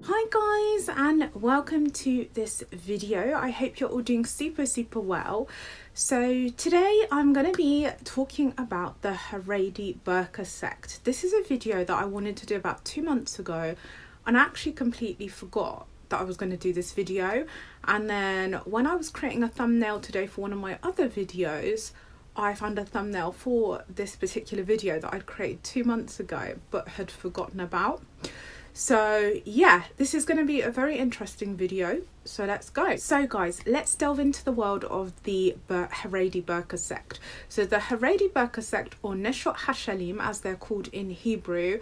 Hi guys, and welcome to this video. I hope you're all doing super well. So today I'm going to be talking about the Haredi burqa sect. This is a video that I wanted to do about 2 months ago, and I actually completely forgot that I was going to do this video. And then when I was creating a thumbnail today for one of my other videos, I found a thumbnail for this particular video that I'd created 2 months ago but had forgotten about. So yeah, this is going to be a very interesting video, so let's go. So guys, let's delve into the world of the Haredi burqa sect. So the Haredi burqa sect, or Neshot Hashalim as they're called in Hebrew,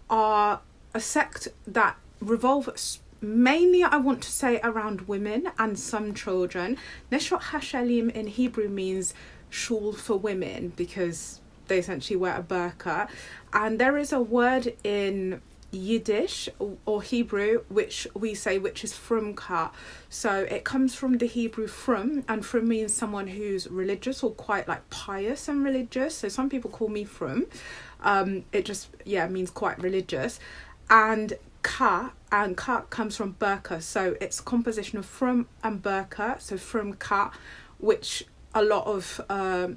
are a sect that revolves mainly, I want to say, around women and some children. Neshot Hashalim in Hebrew means shawl for women because they essentially wear a burqa, and there is a word in Yiddish or Hebrew which is frumka. So it comes from the Hebrew frum, and frum means someone who's religious or quite like pious and religious. So some people call me frum. It just means quite religious. And ka comes from burqa, so it's a composition of frum and burqa, so frumka, which a lot of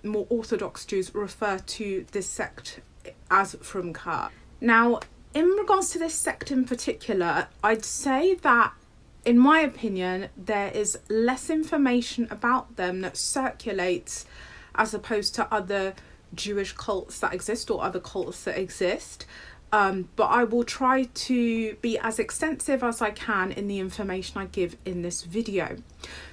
more Orthodox Jews refer to this sect as frumka. Now, in regards to this sect in particular, I'd say that, in my opinion, there is less information about them that circulates as opposed to other Jewish cults that exist or other cults that exist. But I will try to be as extensive as I can in the information I give in this video.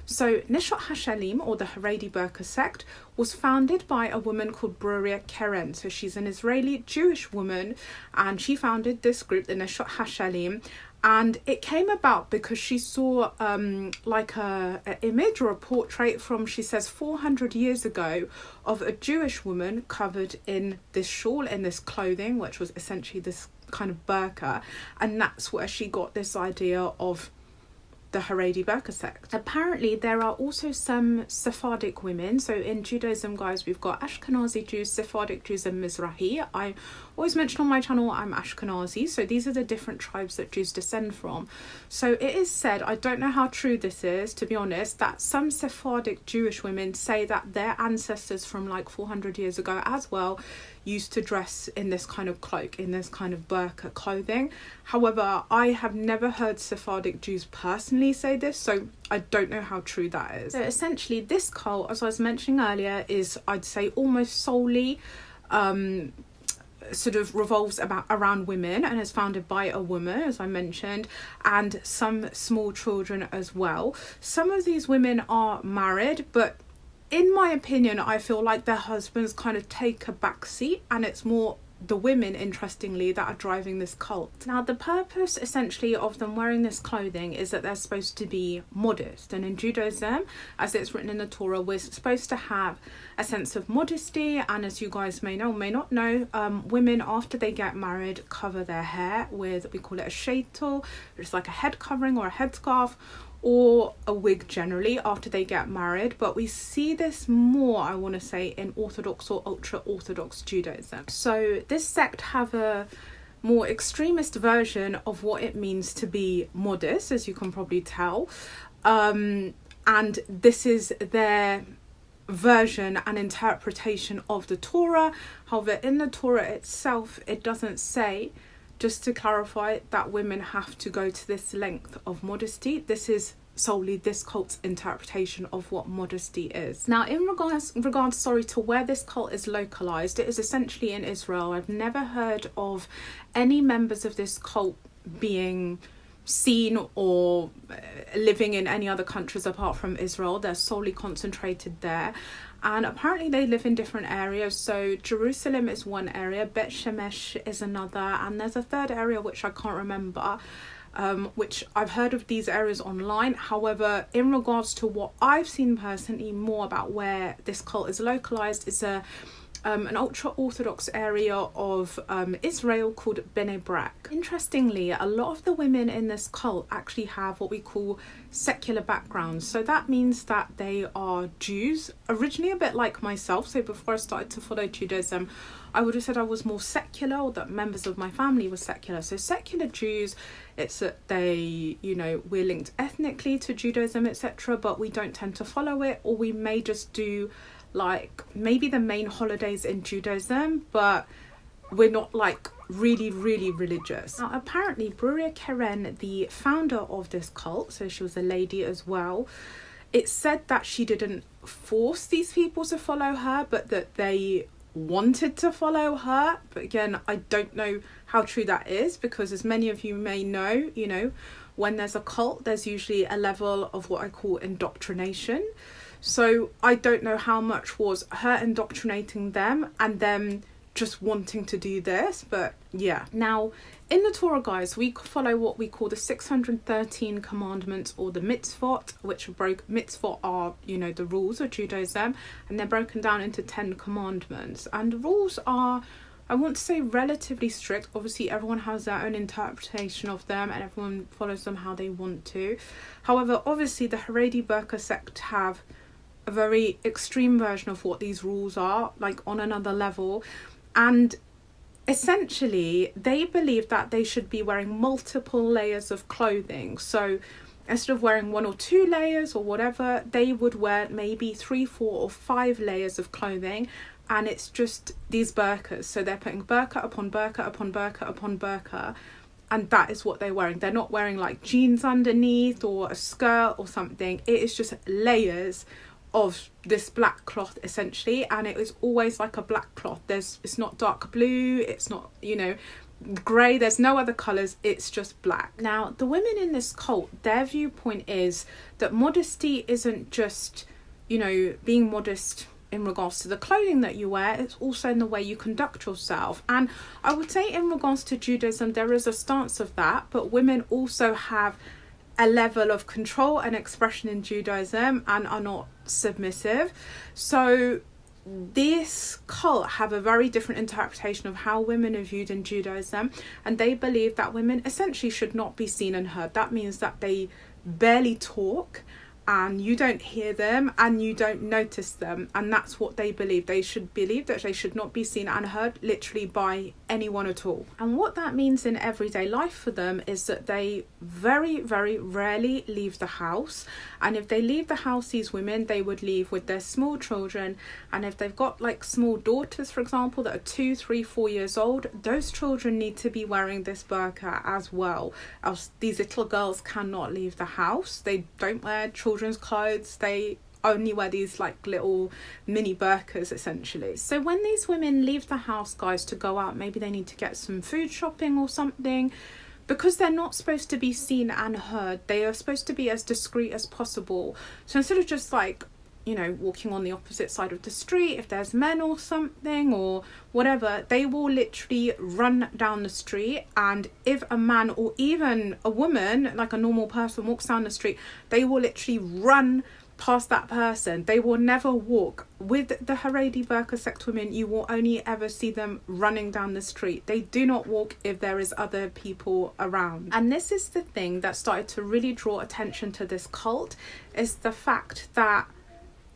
So Neshot Hashalim, or the Haredi burqa sect, was founded by a woman called Burqa Keren. So she's an Israeli Jewish woman, and she founded this group, the Neshot Hashalim. And it came about because she saw like an image or a portrait from, she says, 400 years ago of a Jewish woman covered in this shawl, in this clothing, which was essentially this kind of burqa. And that's where she got this idea of the Haredi burqa sect. Apparently there are also some Sephardic women. So in Judaism, guys, we've got Ashkenazi Jews, Sephardic Jews, and Mizrahi. I always mention on my channel I'm Ashkenazi, so these are the different tribes that Jews descend from. So it is said, I don't know how true this is, to be honest, that some Sephardic Jewish women say that their ancestors from like 400 years ago as well used to dress in this kind of cloak, in this kind of burqa clothing. However, I have never heard Sephardic Jews personally say this, so I don't know how true that is. So essentially this cult, as I was mentioning earlier, is, I'd say, almost solely sort of revolves around women, and is founded by a woman, as I mentioned, and some small children as well. Some of these women are married, but in my opinion, I feel like their husbands kind of take a back seat, and it's more the women, interestingly, that are driving this cult. Now, the purpose essentially of them wearing this clothing is that they're supposed to be modest, and in Judaism, as it's written in the Torah, we're supposed to have a sense of modesty. And as you guys may know, may not know, women, after they get married, cover their hair with, we call it a sheitel, which is like a head covering or a headscarf, or a wig generally after they get married. But we see this more, I want to say, in Orthodox or ultra-Orthodox Judaism. So this sect have a more extremist version of what it means to be modest, as you can probably tell. And this is their version and interpretation of the Torah. However, in the Torah itself, it doesn't say, just to clarify, that women have to go to this length of modesty. This is solely this cult's interpretation of what modesty is. Now, in regards to where this cult is localized, it is essentially in Israel. I've never heard of any members of this cult being seen or living in any other countries apart from Israel. They're solely concentrated there, and apparently they live in different areas. So Jerusalem is one area, Bet Shemesh is another, and there's a third area which I can't remember, which I've heard of these areas online. However, in regards to what I've seen personally more about where this cult is localized, is a an ultra-Orthodox area of Israel called Bnei Brak. Interestingly, a lot of the women in this cult actually have what we call secular backgrounds. So that means that they are Jews, originally a bit like myself. So before I started to follow Judaism, I would have said I was more secular, or that members of my family were secular. So secular Jews, it's that they, you know, we're linked ethnically to Judaism, etc., but we don't tend to follow it, or we may just do like maybe the main holidays in Judaism, but we're not like really religious. Now apparently Bruria Keren, the founder of this cult, so she was a lady as well, it's said that she didn't force these people to follow her, but that they wanted to follow her. But again, I don't know how true that is, because as many of you may know, you know, when there's a cult, there's usually a level of what I call indoctrination. So I don't know how much was her indoctrinating them and them just wanting to do this, but yeah. Now in the Torah, guys, we follow what we call the 613 commandments, or the mitzvot, which mitzvot are, you know, the rules of Judaism, and they're broken down into 10 commandments. And the rules are, I want to say, relatively strict. Obviously everyone has their own interpretation of them and everyone follows them how they want to. However, obviously the Haredi burqa sect have a very extreme version of what these rules are, like on another level. And essentially they believe that they should be wearing multiple layers of clothing. So instead of wearing 1 or 2 layers or whatever, they would wear maybe 3, 4 or 5 layers of clothing. And it's just these burqas. So they're putting burqa upon burqa upon burqa upon burqa, and that is what they're wearing. They're not wearing like jeans underneath or a skirt or something. It is just layers of this black cloth essentially, and it is always like a black cloth. It's not dark blue, it's not, you know, grey, there's no other colours, it's just black. Now the women in this cult, their viewpoint is that modesty isn't just, you know, being modest in regards to the clothing that you wear, it's also in the way you conduct yourself. And I would say in regards to Judaism there is a stance of that, but women also have a level of control and expression in Judaism and are not submissive. So this cult have a very different interpretation of how women are viewed in Judaism, and they believe that women essentially should not be seen and heard. That means that they barely talk, and you don't hear them and you don't notice them, and that's what they believe. They should believe that they should not be seen and heard literally by anyone at all. And what that means in everyday life for them is that they very rarely leave the house, and if they leave the house, these women, they would leave with their small children. And if they've got like small daughters, for example, that are 2, 3, 4 years old, those children need to be wearing this burqa as well, else these little girls cannot leave the house. They don't wear children's clothes, they only wear these like little mini burqas essentially. So when these women leave the house, guys, to go out, maybe they need to get some food shopping or something, because they're not supposed to be seen and heard, they are supposed to be as discreet as possible. So instead of just like, you know, walking on the opposite side of the street, if there's men or something or whatever, they will literally run down the street. And if a man or even a woman, like a normal person, walks down the street, they will literally run past that person. They will never walk. With the Haredi burqa sect women, you will only ever see them running down the street. They do not walk if there is other people around. And this is the thing that started to really draw attention to this cult, is the fact that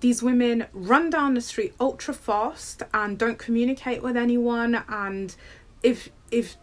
these women run down the street ultra fast and don't communicate with anyone, and if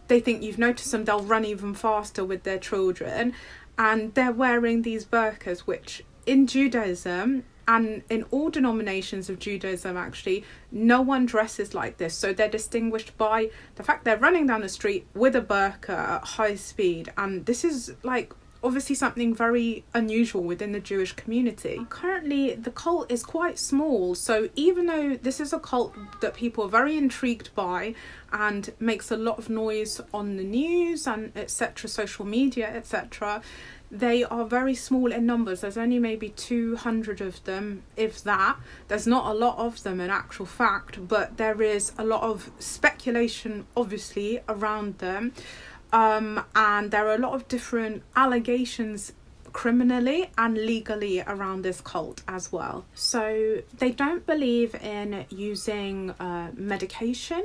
they think you've noticed them, they'll run even faster with their children. And they're wearing these burqas, which in Judaism and in all denominations of Judaism actually, no one dresses like this. So they're distinguished by the fact they're running down the street with a burqa at high speed, and this is like obviously something very unusual within the Jewish community. Currently the cult is quite small, so even though this is a cult that people are very intrigued by and makes a lot of noise on the news and etc., social media, etc., they are very small in numbers. There's only maybe 200 of them, if that. There's not a lot of them in actual fact, but there is a lot of speculation obviously around them. And there are a lot of different allegations criminally and legally around this cult as well. So they don't believe in using medication,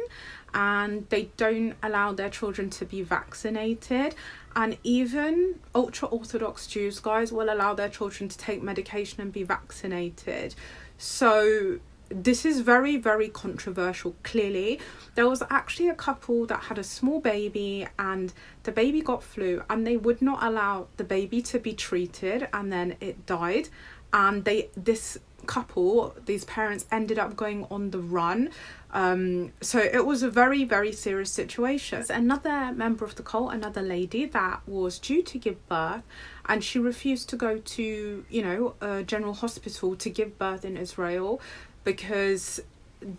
and they don't allow their children to be vaccinated. And even ultra-Orthodox Jews, guys, will allow their children to take medication and be vaccinated. So this is very, very controversial, clearly. There was actually a couple that had a small baby, and the baby got flu, and they would not allow the baby to be treated, and then it died. And this couple, these parents, ended up going on the run. So it was a very, very serious situation. There's another member of the cult, another lady that was due to give birth, and she refused to go to, a general hospital to give birth in Israel, because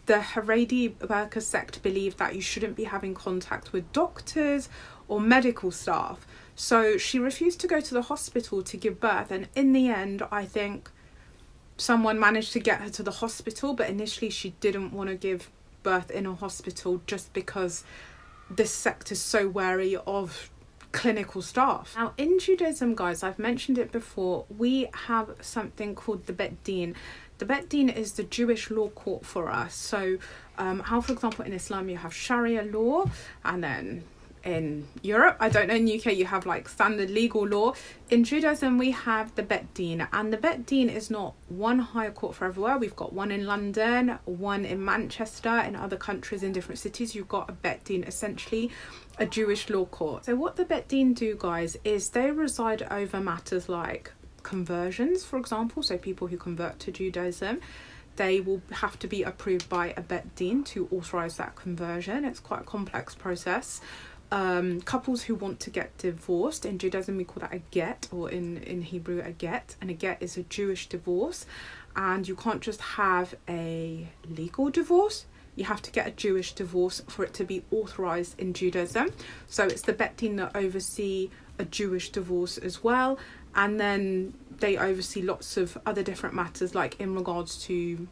the Haredi burqa sect believed that you shouldn't be having contact with doctors or medical staff. So she refused to go to the hospital to give birth, and in the end, I think someone managed to get her to the hospital, but initially she didn't want to give birth in a hospital just because this sect is so wary of clinical staff. Now, in Judaism, guys, I've mentioned it before, we have something called the Bet Din. The Bet Din is the Jewish law court for us. So how, for example, in Islam you have Sharia law, and then in Europe, I don't know, in UK you have like standard legal law. In Judaism we have the Bet Din, and the Bet Din is not one higher court for everywhere. We've got one in London, one in Manchester, in other countries, in different cities you've got a Bet Din, essentially a Jewish law court. So what the Bet Din do, guys, is they reside over matters like conversions, for example. So people who convert to Judaism, they will have to be approved by a Bet Din to authorize that conversion. It's quite a complex process. Couples who want to get divorced, in Judaism we call that a get, or in Hebrew a get, and a get is a Jewish divorce, and you can't just have a legal divorce, you have to get a Jewish divorce for it to be authorized in Judaism. So it's the Bet Din that oversee a Jewish divorce as well, and then they oversee lots of other different matters, like in regards to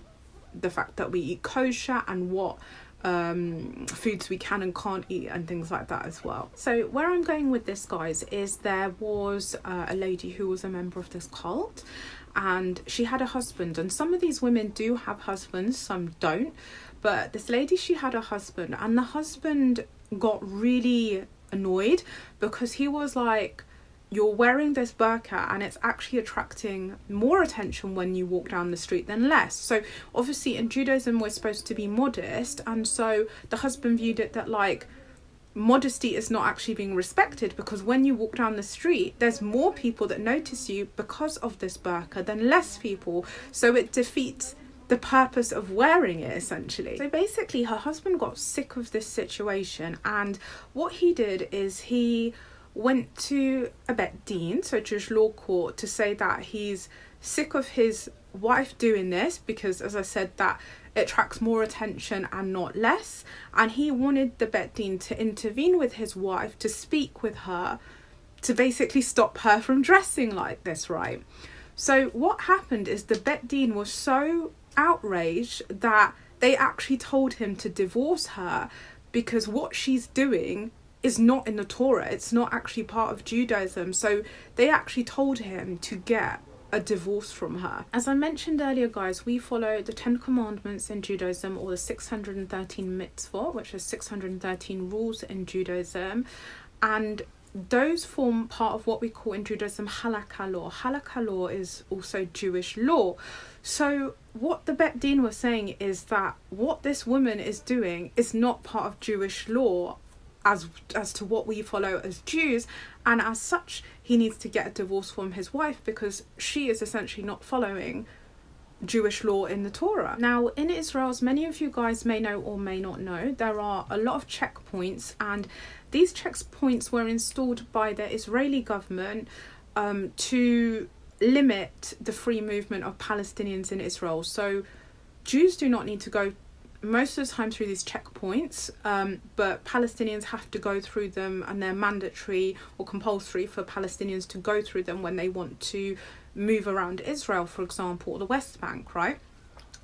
the fact that we eat kosher and what foods we can and can't eat and things like that as well. So where I'm going with this, guys, is there was a lady who was a member of this cult, and she had a husband, and some of these women do have husbands, some don't, but this lady, she had a husband, and the husband got really annoyed because he was like, you're wearing this burqa and it's actually attracting more attention when you walk down the street than less. So obviously in Judaism we're supposed to be modest, and so the husband viewed it that like modesty is not actually being respected, because when you walk down the street there's more people that notice you because of this burqa than less people, so it defeats the purpose of wearing it, essentially. So basically her husband got sick of this situation, and what he did is he went to a Bet Din, so Jewish law court, to say that he's sick of his wife doing this because, as I said, that it attracts more attention and not less, and he wanted the Bet Din to intervene with his wife, to speak with her, to basically stop her from dressing like this, right? So what happened is the Bet Din was so outraged that they actually told him to divorce her, because what she's doing is not in the Torah, it's not actually part of Judaism. So they actually told him to get a divorce from her. As I mentioned earlier, guys, we follow the 10 commandments in Judaism, or the 613 mitzvot, which is 613 rules in Judaism, and those form part of what we call in Judaism halakha law. Halakha law is also Jewish law. So what the Bet Din was saying is that what this woman is doing is not part of Jewish law as to what we follow as Jews, and as such he needs to get a divorce from his wife because she is essentially not following Jewish law in the Torah. Now in Israel, as many of you guys may know or may not know, there are a lot of checkpoints, and these checkpoints were installed by the Israeli government to limit the free movement of Palestinians in Israel. So Jews do not need to go most of the time through these checkpoints, but Palestinians have to go through them, and they're mandatory or compulsory for Palestinians to go through them when they want to move around Israel, for example, or the West Bank, right?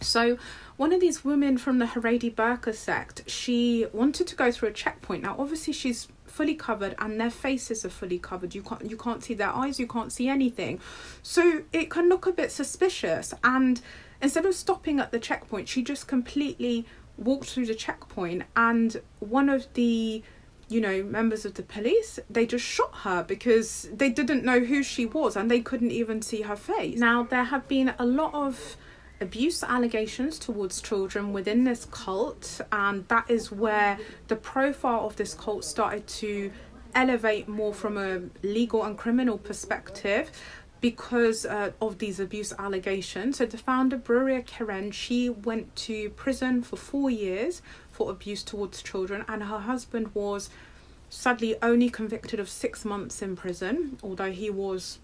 So one of these women from the Haredi burqa sect, she wanted to go through a checkpoint. Now obviously she's fully covered and their faces are fully covered. You can't see their eyes, you can't see anything. So it can look a bit suspicious. And instead of stopping at the checkpoint, she just completely walked through the checkpoint, and one of the members of the police, they just shot her because they didn't know who she was and they couldn't even see her face. Now, there have been a lot of abuse allegations towards children within this cult, and that is where the profile of this cult started to elevate more from a legal and criminal perspective because of these abuse allegations. So the founder, Burqa Keren, she went to prison for 4 years for abuse towards children, and her husband was sadly only convicted of 6 months in prison, although he was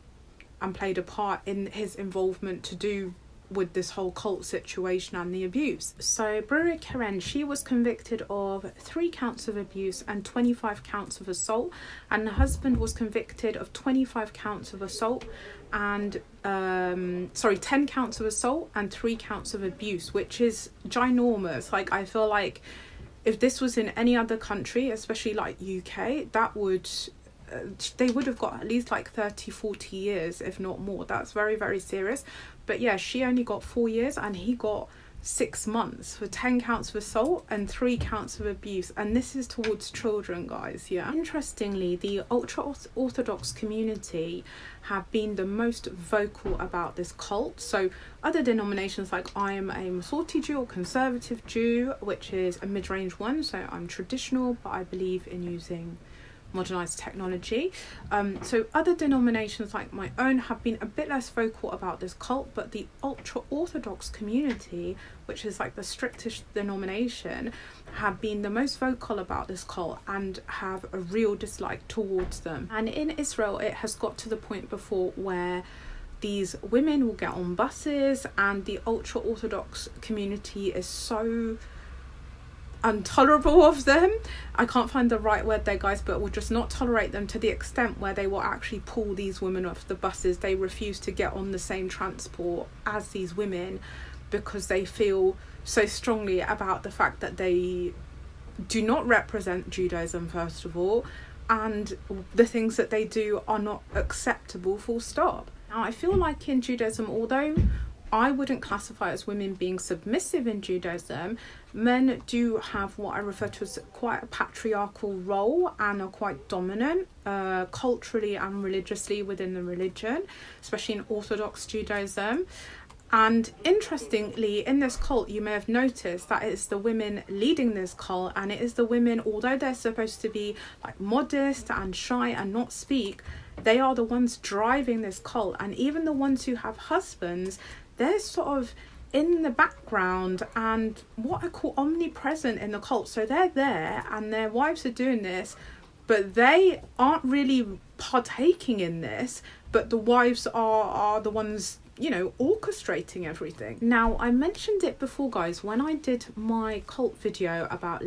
and played a part in his involvement to do with this whole cult situation and the abuse. So Burqa Keren, she was convicted of 3 counts of abuse and 25 counts of assault, and the husband was convicted of 25 counts of assault and 10 counts of assault and 3 counts of abuse, which is ginormous. Like, I feel like if this was in any other country, especially like UK, that would they would have got at least like 30-40 years, if not more. That's very, very serious. But yeah, she only got 4 years and he got 6 months for 10 counts of assault and 3 counts of abuse, and this is towards children, guys. Yeah, interestingly, the ultra-orthodox community have been the most vocal about this cult. So other denominations, like I am a Masorti Jew or conservative Jew, which is a mid-range one, so I'm traditional but I believe in using modernized technology. So other denominations like my own have been a bit less vocal about this cult, but the ultra-orthodox community, which is like the strictest denomination, have been the most vocal about this cult and have a real dislike towards them. And in Israel, it has got to the point before where these women will get on buses, and the ultra-orthodox community is so intolerable of them. I can't find the right word there, guys, but will just not tolerate them to the extent where they will actually pull these women off the buses. They refuse to get on the same transport as these women because they feel so strongly about the fact that they do not represent Judaism, first of all, and the things that they do are not acceptable, full stop. Now, I feel like in Judaism, although I wouldn't classify as women being submissive in Judaism, men do have what I refer to as quite a patriarchal role and are quite dominant culturally and religiously within the religion, especially in Orthodox Judaism. And interestingly, in this cult, you may have noticed that it's the women leading this cult, and it is the women, although they're supposed to be like modest and shy and not speak, they are the ones driving this cult. And even the ones who have husbands, they're sort of in the background and what I call omnipresent in the cult. So they're there and their wives are doing this, but they aren't really partaking in this, but the wives are the ones, you know, orchestrating everything. Now, I mentioned it before, guys, when I did my cult video about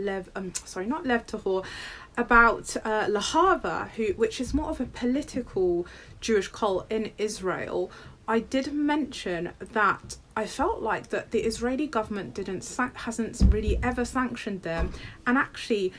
about Lahava, which is more of a political Jewish cult in Israel. I did mention that I felt like that the Israeli government hasn't really ever sanctioned them, and actually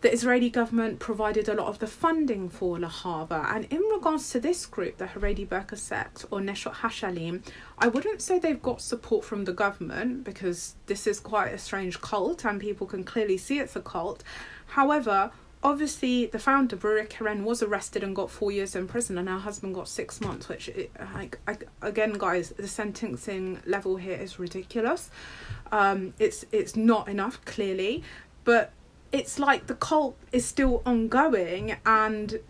the Israeli government provided a lot of the funding for Lahava. And in regards to this group, the Haredi burqa sect or Neshot Hashalim, I wouldn't say they've got support from the government, because this is quite a strange cult and people can clearly see it's a cult. However, obviously the founder, Burqa Keren, was arrested and got 4 years in prison, and her husband got 6 months, which again, guys, the sentencing level here is ridiculous. It's not enough, clearly, but it's like the cult is still ongoing and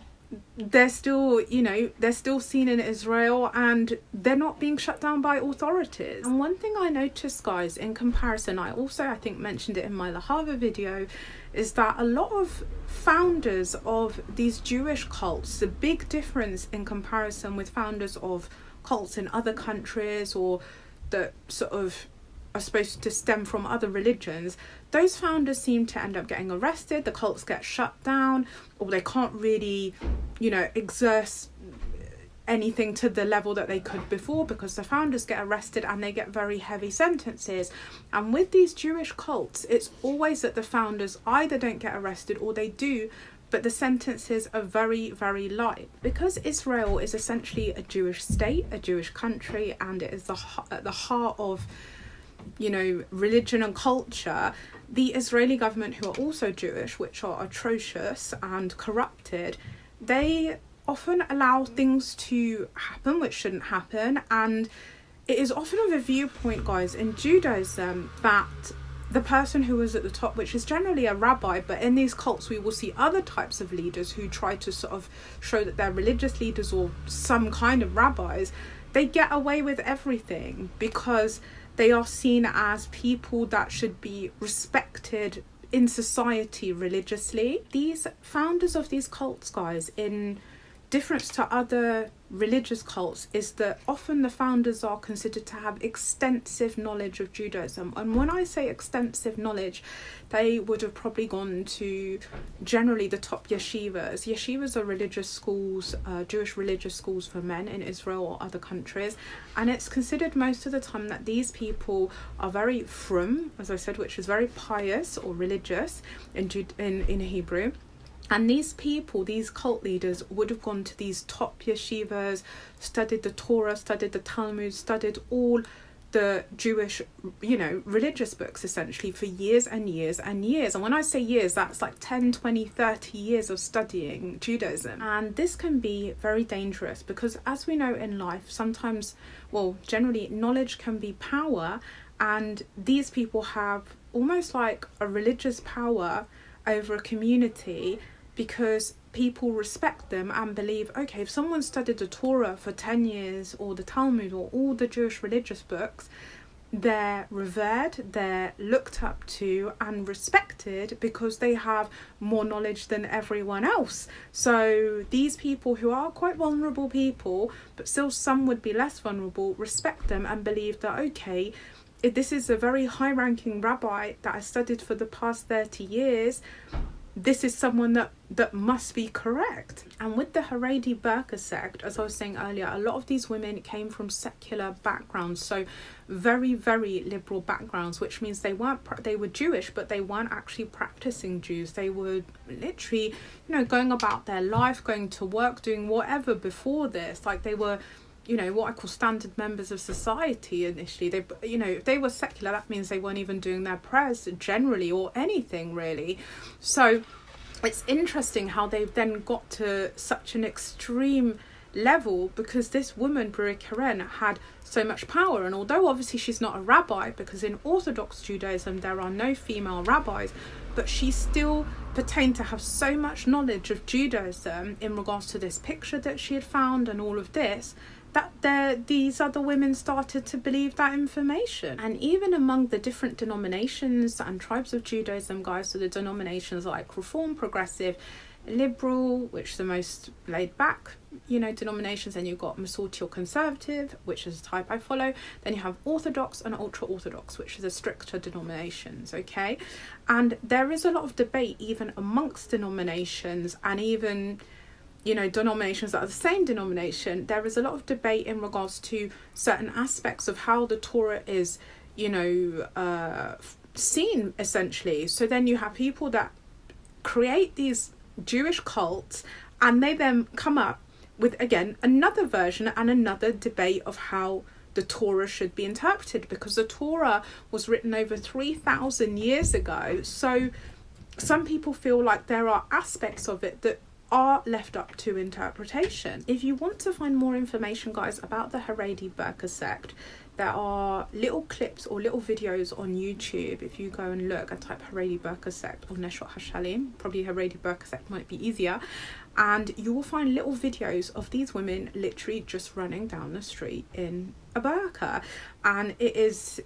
they're still, you know, they're still seen in Israel and they're not being shut down by authorities. And one thing I noticed, guys, in comparison, I think mentioned it in my Lahava video, is that a lot of founders of these Jewish cults, the big difference in comparison with founders of cults in other countries or that sort of are supposed to stem from other religions, those founders seem to end up getting arrested, the cults get shut down, or they can't really, you know, exert anything to the level that they could before because the founders get arrested and they get very heavy sentences. And with these Jewish cults, it's always that the founders either don't get arrested or they do, but the sentences are very, very light. Because Israel is essentially a Jewish state, a Jewish country, and it is at the heart of, you know, religion and culture, the Israeli government, who are also Jewish, which are atrocious and corrupted, they often allow things to happen which shouldn't happen. And it is often of a viewpoint, guys, in Judaism, that the person who is at the top, which is generally a rabbi, but in these cults we will see other types of leaders who try to sort of show that they're religious leaders or some kind of rabbis, they get away with everything because they are seen as people that should be respected in society religiously. These founders of these cults, guys, in difference to other religious cults, is that often the founders are considered to have extensive knowledge of Judaism. And when I say extensive knowledge, they would have probably gone to generally the top yeshivas. Yeshivas are religious schools, Jewish religious schools for men in Israel or other countries. And it's considered most of the time that these people are very frum, as I said, which is very pious or religious in Hebrew. And these people, these cult leaders, would have gone to these top yeshivas, studied the Torah, studied the Talmud, studied all the Jewish, you know, religious books essentially for years and years and years. And when I say years, that's like 10, 20, 30 years of studying Judaism. And this can be very dangerous because, as we know in life, sometimes, well, generally knowledge can be power. And these people have almost like a religious power over a community, because people respect them and believe, okay, if someone studied the Torah for 10 years or the Talmud or all the Jewish religious books, they're revered, they're looked up to and respected because they have more knowledge than everyone else. So these people, who are quite vulnerable people, but still some would be less vulnerable, respect them and believe that, okay, if this is a very high-ranking rabbi that has studied for the past 30 years, this is someone that must be correct. And with the Haredi burqa sect, as I was saying earlier, a lot of these women came from secular backgrounds, so very, very liberal backgrounds, which means they were Jewish, but they weren't actually practicing Jews. They were literally, you know, going about their life, going to work, doing whatever before this. Like, they were, you know, what I call standard members of society initially. They, you know, if they were secular, that means they weren't even doing their prayers generally or anything really. So it's interesting how they've then got to such an extreme level, because this woman, Burqa Keren, had so much power. And although obviously she's not a rabbi, because in Orthodox Judaism there are no female rabbis, but she still pertained to have so much knowledge of Judaism in regards to this picture that she had found and all of this, that these other women started to believe that information. And even among the different denominations and tribes of Judaism, guys, so the denominations like Reform, Progressive, Liberal, which are the most laid back, you know, denominations. Then you've got Masorti or Conservative, which is the type I follow. Then you have Orthodox and Ultra Orthodox, which are the stricter denominations, okay? And there is a lot of debate even amongst denominations, and even, you know, denominations that are the same denomination. There is a lot of debate in regards to certain aspects of how the Torah is, you know, seen essentially. So then you have people that create these Jewish cults, and they then come up with, again, another version and another debate of how the Torah should be interpreted, because the Torah was written over 3,000 years ago. So some people feel like there are aspects of it that are left up to interpretation. If you want to find more information, guys, about the Haredi burqa sect, there are little clips or little videos on YouTube. If you go and look and type Haredi burqa sect or Neshot Hashalim, probably Haredi burqa sect might be easier, and you will find little videos of these women literally just running down the street in a burqa. And it's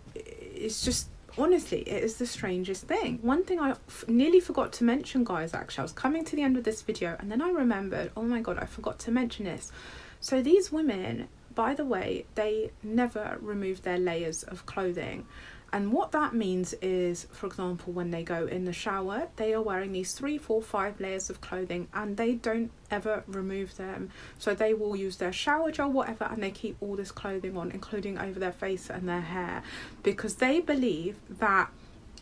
just, honestly, it is the strangest thing. One thing I nearly forgot to mention, guys, actually, I was coming to the end of this video and then I remembered, oh my god, I forgot to mention this. So these women, by the way, they never remove their layers of clothing. And what that means is, for example, when they go in the shower, they are wearing these 3, 4, 5 layers of clothing, and they don't ever remove them. So they will use their shower gel, whatever, and they keep all this clothing on, including over their face and their hair, because they believe that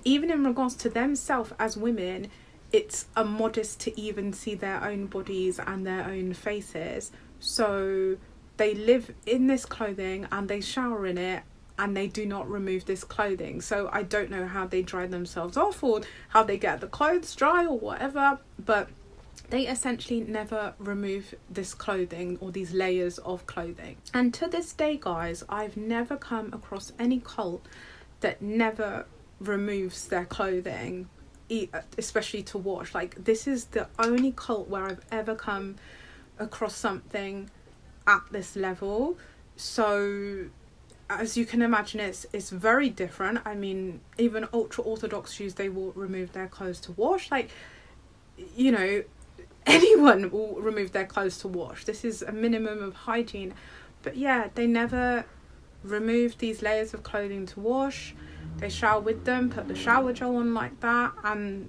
even in regards to themselves as women, it's a modest to even see their own bodies and their own faces. So they live in this clothing and they shower in it, and they do not remove this clothing. So I don't know how they dry themselves off or how they get the clothes dry or whatever, but they essentially never remove this clothing or these layers of clothing. And to this day, guys, I've never come across any cult that never removes their clothing, especially to wash. Like, this is the only cult where I've ever come across something at this level. So as you can imagine, it's very different. I mean, even ultra orthodox Jews, they will remove their clothes to wash. Like, you know, anyone will remove their clothes to wash. This is a minimum of hygiene. But yeah, they never remove these layers of clothing to wash. They shower with them, put the shower gel on like that, and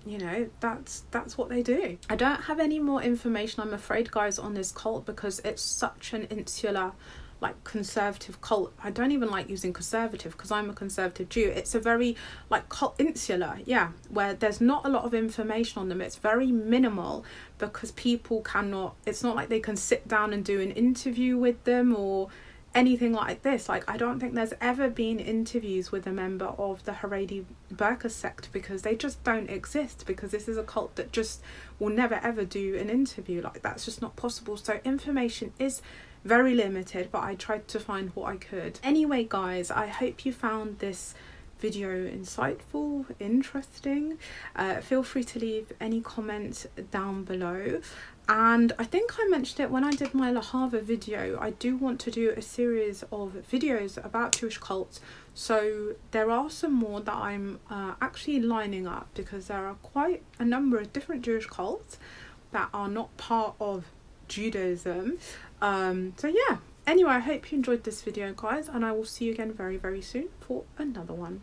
you know, that's what they do. I don't have any more information, I'm afraid, guys, on this cult, because it's such an insular, like, conservative cult. I don't even like using conservative because I'm a conservative Jew. It's a very, like, cult insular, yeah, where there's not a lot of information on them. It's very minimal because people cannot, it's not like they can sit down and do an interview with them or anything like this. Like, I don't think there's ever been interviews with a member of the Haredi burqa sect, because they just don't exist, because this is a cult that just will never ever do an interview. Like, that's just not possible. So information is very limited, but I tried to find what I could. Anyway, guys, I hope you found this video insightful, interesting. Feel free to leave any comments down below. And I think I mentioned it when I did my Lahava video. I do want to do a series of videos about Jewish cults. So there are some more that I'm actually lining up, because there are quite a number of different Jewish cults that are not part of Judaism. So yeah, anyway, I hope you enjoyed this video, guys, and I will see you again very, very soon for another one.